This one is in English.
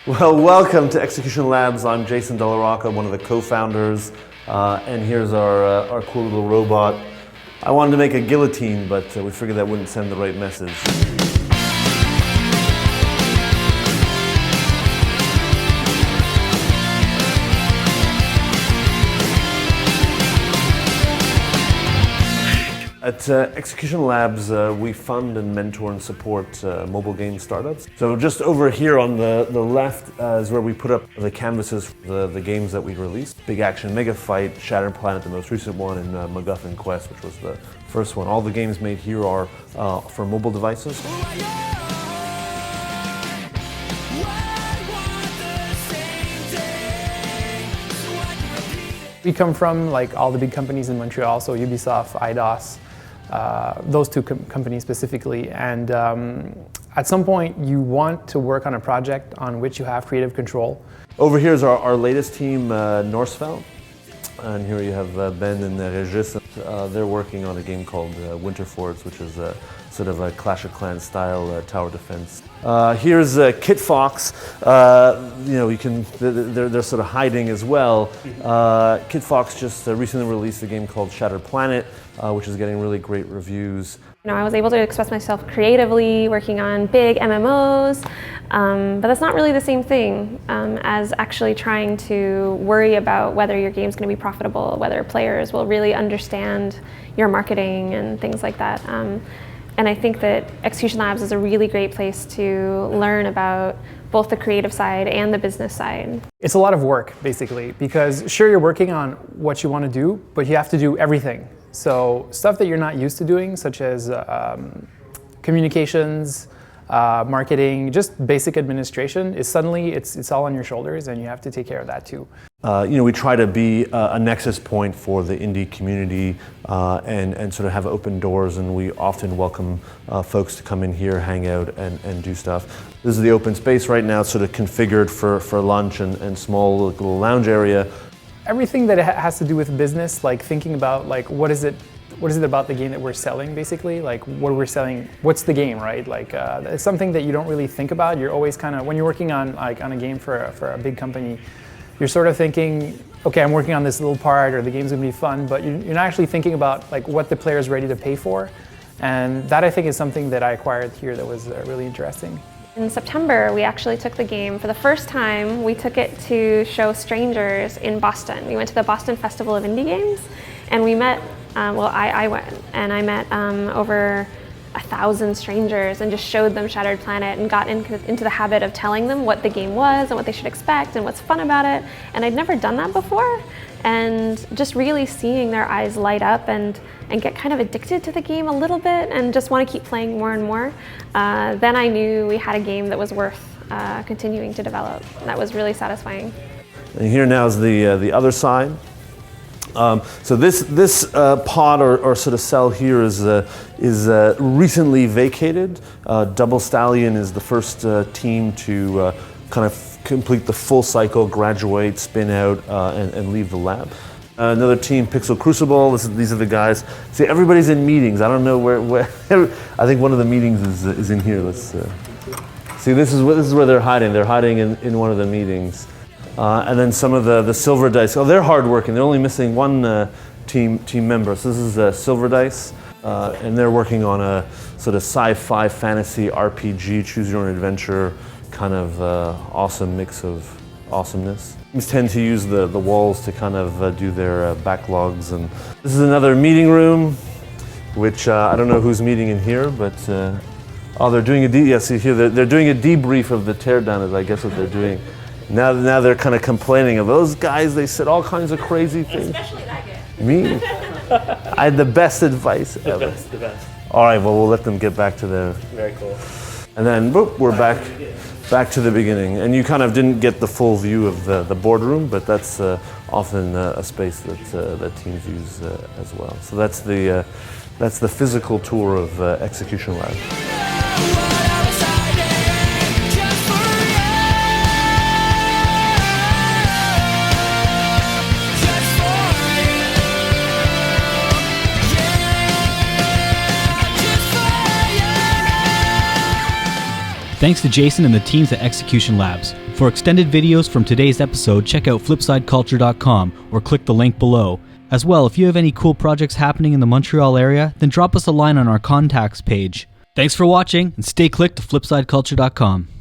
Well, welcome to Execution Labs. I'm Jason Delarocca, one of the co-founders, and here's our cool little robot. I wanted to make a guillotine, but we figured that wouldn't send the right message. At Execution Labs, we fund and mentor and support mobile game startups. So just over here on the left is where we put up the canvases for the games that we released. Big Action, Mega Fight, Shattered Planet, the most recent one, and MacGuffin Quest, which was the first one. All the games made here are for mobile devices. We come from like all the big companies in Montreal, so Ubisoft, IDOS, those two companies specifically, and at some point you want to work on a project on which you have creative control. Over here is our latest team, Norsefell, and here you have Ben and Regis. They're working on a game called Winterfords, which is sort of a Clash of Clans style tower defense. Here's Kitfox. They're sort of hiding as well. Kitfox just recently released a game called Shattered Planet, which is getting really great reviews. I was able to express myself creatively, working on big MMOs, but that's not really the same thing as actually trying to worry about whether your game's going to be profitable, whether players will really understand your marketing and things like that. And I think that Execution Labs is a really great place to learn about both the creative side and the business side. It's a lot of work, basically, because sure, you're working on what you want to do, but you have to do everything. So stuff that you're not used to doing, such as communications, marketing, just basic administration, is suddenly it's all on your shoulders, and you have to take care of that too. We try to be a nexus point for the indie community and sort of have open doors, and we often welcome folks to come in here, hang out, and do stuff. This is the open space right now, sort of configured for lunch and small little lounge area. Everything that has to do with business, like thinking about like what is it about the game that we're selling, basically, like what we're selling, what's the game, right? Like it's something that you don't really think about. You're always kind of, when you're working on a game for a big company, you're sort of thinking, okay, I'm working on this little part, or the game's gonna be fun, but you're not actually thinking about like what the player's ready to pay for. And that, I think, is something that I acquired here that was really interesting. In September, we actually took the game for the first time. We took it to show strangers in Boston. We went to the Boston Festival of Indie Games, and we met, I went, and I met over 1,000 strangers and just showed them Shattered Planet and got into the habit of telling them what the game was and what they should expect and what's fun about it. And I'd never done that before, and just really seeing their eyes light up and get kind of addicted to the game a little bit and just want to keep playing more and more. Then I knew we had a game that was worth continuing to develop. That was really satisfying. And here now is the other side. So this pod or sort of cell here is recently vacated. Double Stallion is the first team to kind of complete the full cycle, graduate, spin out, and leave the lab. Another team, Pixel Crucible. These are the guys. See, everybody's in meetings. I don't know where I think one of the meetings is in here. Let's see. This is where they're hiding. They're hiding in one of the meetings. And then some of the Silver Dice. Oh, they're hardworking. They're only missing one team member. So this is Silver Dice, and they're working on a sort of sci-fi fantasy RPG, choose your own adventure, kind of awesome mix of awesomeness. Teams tend to use the walls to kind of do their backlogs. And this is another meeting room, which I don't know who's meeting in here, but oh, they're doing they're doing a debrief of the teardown, is I guess what they're doing. Now they're kind of complaining of those guys. They said all kinds of crazy things. Especially that guy. Me? I had the best advice ever. The best. All right, well, we'll let them get back to their... Very cool. And then, boop, we're back to the beginning. And you kind of didn't get the full view of the boardroom, but that's often a space that teams use as well. So that's the physical tour of Execution Lab. Thanks to Jason and the teams at Execution Labs. For extended videos from today's episode, check out flipsideculture.com or click the link below. As well, if you have any cool projects happening in the Montreal area, then drop us a line on our contacts page. Thanks for watching, and stay clicked to flipsideculture.com.